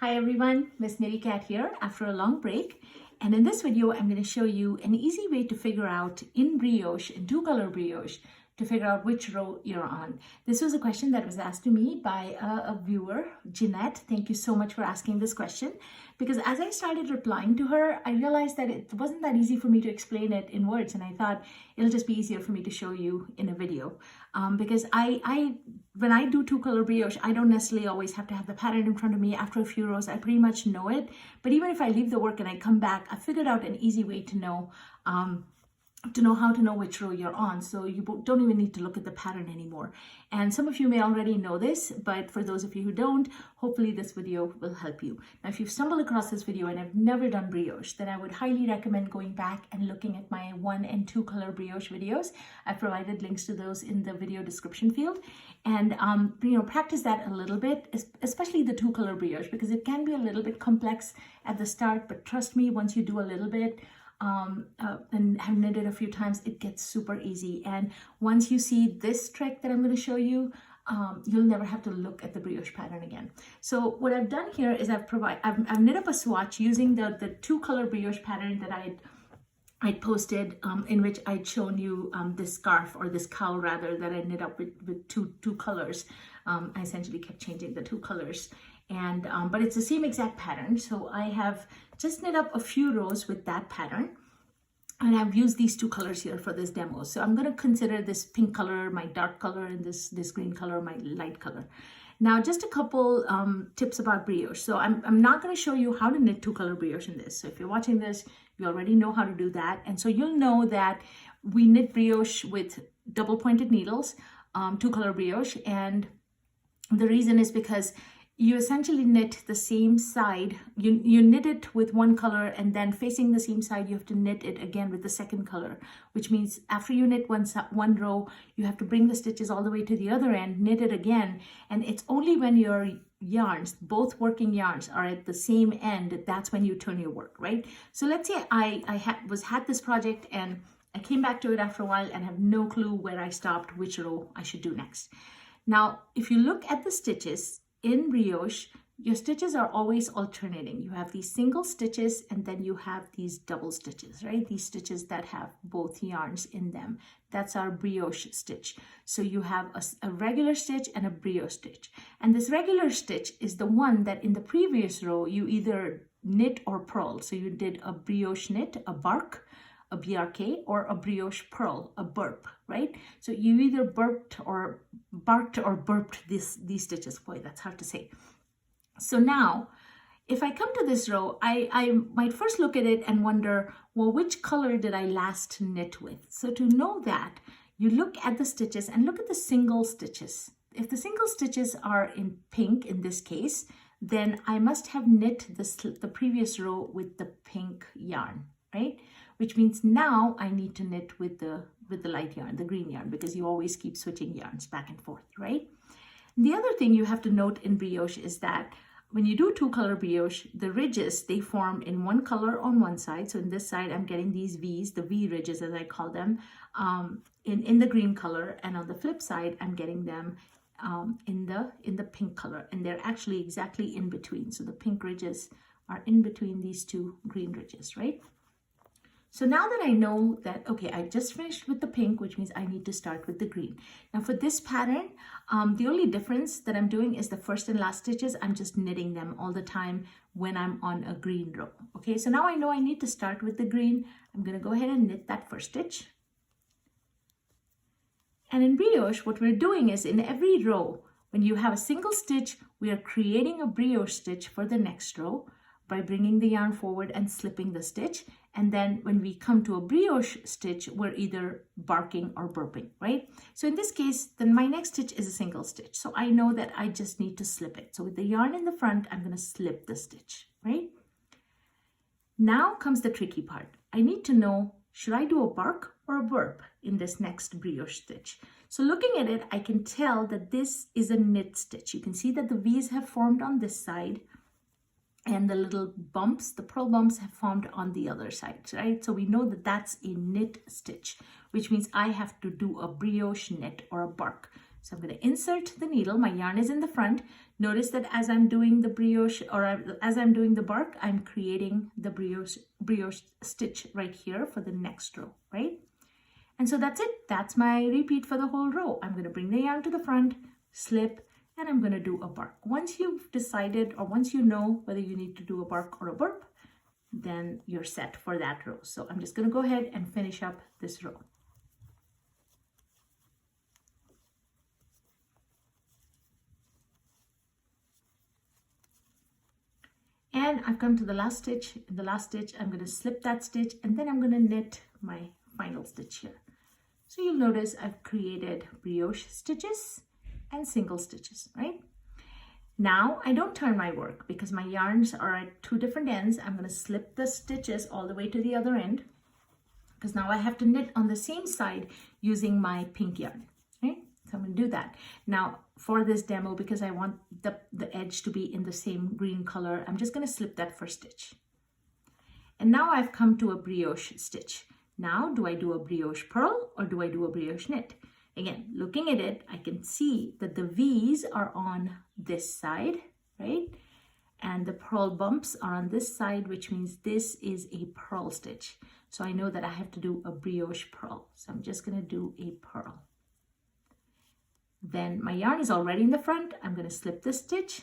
Hi everyone, Miss Knittycat here after a long break. And in this video, I'm going to show you an easy way to figure out in Brioche, in two-color Brioche, to figure out which row you're on. This was a question that was asked to me by a viewer, Jeanette. Thank you so much for asking this question, because as I started replying to her, I realized that it wasn't that easy for me to explain it in words, and I thought it'll just be easier for me to show you in a video. Because when I do two-color brioche, I don't necessarily always have to have the pattern in front of me. After a few rows, I pretty much know it. But even if I leave the work and I come back, I figured out an easy way to know how to know which row you're on, so you don't even need to look at the pattern anymore. And some of you may already know this, but for those of you who don't, hopefully this video will help you. Now, if you've stumbled across this video and have never done brioche, then I would highly recommend going back and looking at my 1 and 2 color brioche videos. I've provided links to those in the video description field, and practice that a little bit, especially the 2 color brioche, because it can be a little bit complex at the start, but trust me, once you do a little bit, and have knitted a few times, it gets super easy. And once you see this trick that I'm going to show you, you'll never have to look at the brioche pattern again. So what I've done here is I've knit up a swatch using the 2 color brioche pattern that I'd posted, in which I'd shown you this scarf, or this cowl rather, that I knit up with two colors. I essentially kept changing the 2 colors, and but it's the same exact pattern. So I have just knit up a few rows with that pattern, and I've used these 2 colors here for this demo. So I'm going to consider this pink color my dark color, and this green color my light color. Now, just a couple tips about brioche. So I'm not going to show you how to knit 2 color brioche in this. So if you're watching this, you already know how to do that. And so you'll know that we knit brioche with double pointed needles, 2 color brioche. And the reason is because you essentially knit the same side. You knit it with one color, and then facing the same side, you have to knit it again with the second color, which means after you knit one row, you have to bring the stitches all the way to the other end, knit it again. And it's only when your yarns, both working yarns, are at the same end, that's when you turn your work, right? So let's say I had this project and I came back to it after a while and have no clue where I stopped, which row I should do next. Now, if you look at the stitches in brioche, your stitches are always alternating. You have these single stitches, and then you have these double stitches, right? These stitches that have both yarns in them. That's our brioche stitch. So you have a regular stitch and a brioche stitch. And this regular stitch is the one that in the previous row, you either knit or purl. So you did a brioche knit, a bark, a BRK, or a brioche purl, a burp, right? So you either barked or burped these stitches. Boy, that's hard to say. So now, if I come to this row, I might first look at it and wonder, well, which color did I last knit with? So to know that, you look at the stitches and look at the single stitches. If the single stitches are in pink, in this case, then I must have knit the previous row with the pink yarn, right? Which means now I need to knit with the light yarn, the green yarn, because you always keep switching yarns back and forth, right? And the other thing you have to note in brioche is that when you do 2 color brioche, the ridges, they form in one color on one side. So in this side, I'm getting these V's, the V ridges as I call them, in the green color, and on the flip side, I'm getting them in the pink color, and they're actually exactly in between. So the pink ridges are in between these 2 green ridges, right? So now that I know that, okay, I just finished with the pink, which means I need to start with the green. Now for this pattern, the only difference that I'm doing is the first and last stitches. I'm just knitting them all the time when I'm on a green row. Okay, so now I know I need to start with the green. I'm going to go ahead and knit that first stitch. And in brioche, what we're doing is in every row, when you have a single stitch, we are creating a brioche stitch for the next row by bringing the yarn forward and slipping the stitch. And then when we come to a brioche stitch, we're either barking or burping, right? So in this case, then my next stitch is a single stitch. So I know that I just need to slip it. So with the yarn in the front, I'm going to slip the stitch, right? Now comes the tricky part. I need to know, should I do a bark or a burp in this next brioche stitch? So looking at it, I can tell that this is a knit stitch. You can see that the V's have formed on this side, and the little bumps, the purl bumps, have formed on the other side, right? So we know that that's a knit stitch, which means I have to do a brioche knit or a bark. So I'm going to insert the needle. My yarn is in the front. Notice that as I'm doing the brioche, or as I'm doing the bark, I'm creating the brioche stitch right here for the next row, right? And so that's it. That's my repeat for the whole row. I'm going to bring the yarn to the front, slip, and I'm going to do a bark. Once you've decided, or once you know whether you need to do a bark or a burp, then you're set for that row. So I'm just going to go ahead and finish up this row. And I've come to the last stitch. In the last stitch, I'm going to slip that stitch, and then I'm going to knit my final stitch here. So you'll notice I've created brioche stitches and single stitches, right? Now I don't turn my work because my yarns are at two different ends. I'm going to slip the stitches all the way to the other end because now I have to knit on the same side using my pink yarn, right? So I'm going to do that. Now for this demo, because I want the edge to be in the same green color, I'm just going to slip that first stitch. And now I've come to a brioche stitch. Now, do I do a brioche purl or do I do a brioche knit? Again, looking at it, I can see that the V's are on this side, right? And the purl bumps are on this side, which means this is a purl stitch. So I know that I have to do a brioche purl. So I'm just going to do a purl. Then my yarn is already in the front. I'm going to slip this stitch.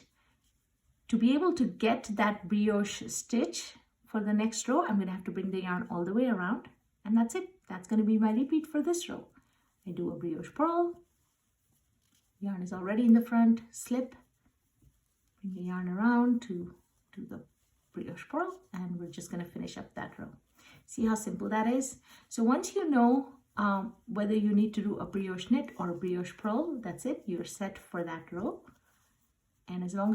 To be able to get that brioche stitch for the next row, I'm going to have to bring the yarn all the way around. And that's it. That's going to be my repeat for this row. I do a brioche purl. Yarn is already in the front. Slip. Bring the yarn around to do the brioche purl. And we're just going to finish up that row. See how simple that is? So once you know whether you need to do a brioche knit or a brioche purl, that's it. You're set for that row. And as long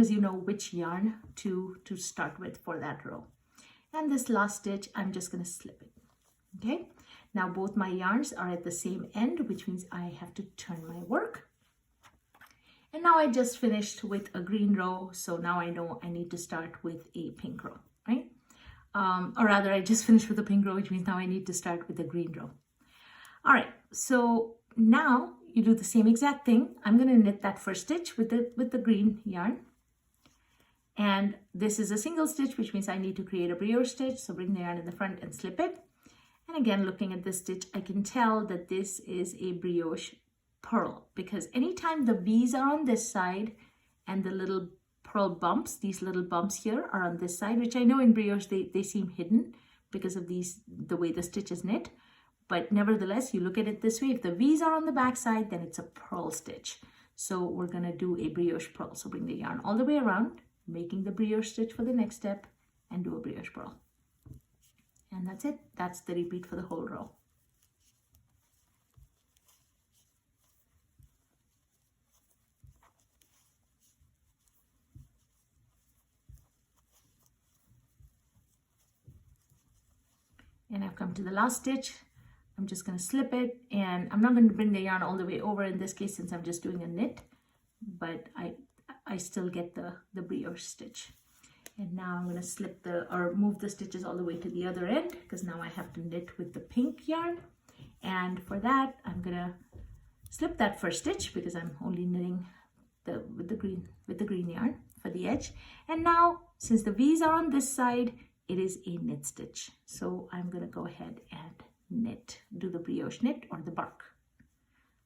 as you know which yarn to start with for that row. And this last stitch, I'm just going to slip it. Okay, now both my yarns are at the same end, which means I have to turn my work. And now I just finished with a green row, so now I know I need to start with a pink row, right? Or rather, I just finished with a pink row, which means now I need to start with a green row. All right, so now you do the same exact thing. I'm going to knit that first stitch with the green yarn. And this is a single stitch, which means I need to create a brioche stitch. So bring the yarn in the front and slip it. And again, looking at this stitch, I can tell that this is a brioche purl because anytime the V's are on this side and the little purl bumps, these little bumps here are on this side, which I know in brioche, they seem hidden because of the way the stitch is knit. But nevertheless, you look at it this way, if the V's are on the back side, then it's a purl stitch. So we're going to do a brioche purl. So bring the yarn all the way around, making the brioche stitch for the next step, and do a brioche purl. And that's it. That's the repeat for the whole row. And I've come to the last stitch. I'm just going to slip it, and I'm not going to bring the yarn all the way over in this case since I'm just doing a knit, but I still get the brioche stitch. And now I'm going to slip move the stitches all the way to the other end because now I have to knit with the pink yarn. And for that, I'm going to slip that first stitch because I'm only knitting with the green yarn for the edge. And now, since the V's are on this side, it is a knit stitch. So I'm going to go ahead and knit, do the brioche knit or the bark.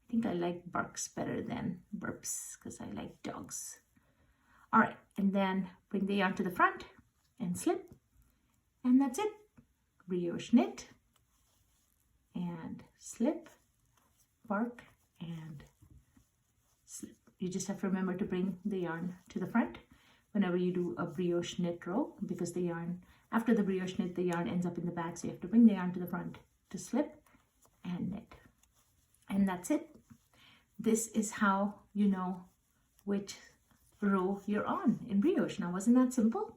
I think I like barks better than burps because I like dogs. All right, and then bring the yarn to the front and slip, and that's it. Brioche knit and slip, bark and slip. You just have to remember to bring the yarn to the front whenever you do a brioche knit row because the yarn, after the brioche knit, the yarn ends up in the back, so you have to bring the yarn to the front to slip and knit. And that's it. This is how you know which row you're on in brioche. Now, wasn't that simple?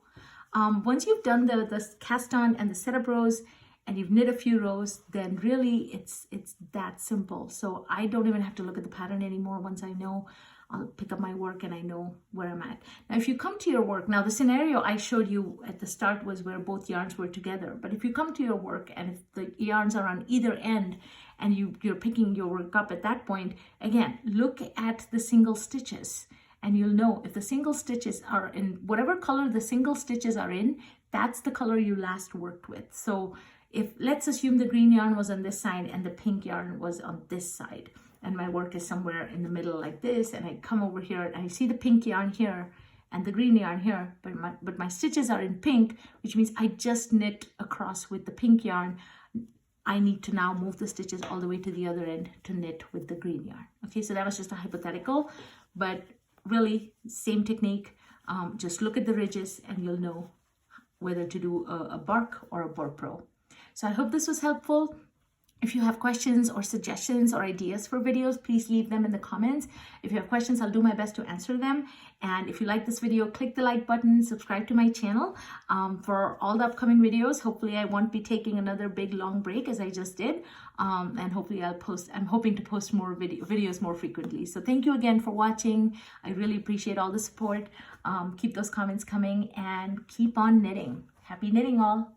Once you've done the cast on and the setup rows and you've knit a few rows, then really it's that simple. So I don't even have to look at the pattern anymore. Once I know, I'll pick up my work and I know where I'm at. Now, if you come to your work, now the scenario I showed you at the start was where both yarns were together. But if you come to your work and if the yarns are on either end and you're picking your work up at that point, again, look at the single stitches and you'll know if the single stitches are in whatever color the single stitches are in, that's the color you last worked with. So if, let's assume the green yarn was on this side and the pink yarn was on this side, and my work is somewhere in the middle like this, and I come over here and I see the pink yarn here and the green yarn here, but my stitches are in pink, which means I just knit across with the pink yarn. I need to now move the stitches all the way to the other end to knit with the green yarn. Okay, so that was just a hypothetical, but really same technique. Just look at the ridges and you'll know whether to do a bark or a burpro. So I hope this was helpful. If you have questions or suggestions or ideas for videos, please leave them in the comments. If you have questions, I'll do my best to answer them. And if you like this video, click the like button, subscribe to my channel for all the upcoming videos. Hopefully I won't be taking another big long break as I just did. And hopefully I'm hoping to post more videos more frequently. So thank you again for watching. I really appreciate all the support. Keep those comments coming and keep on knitting. Happy knitting all.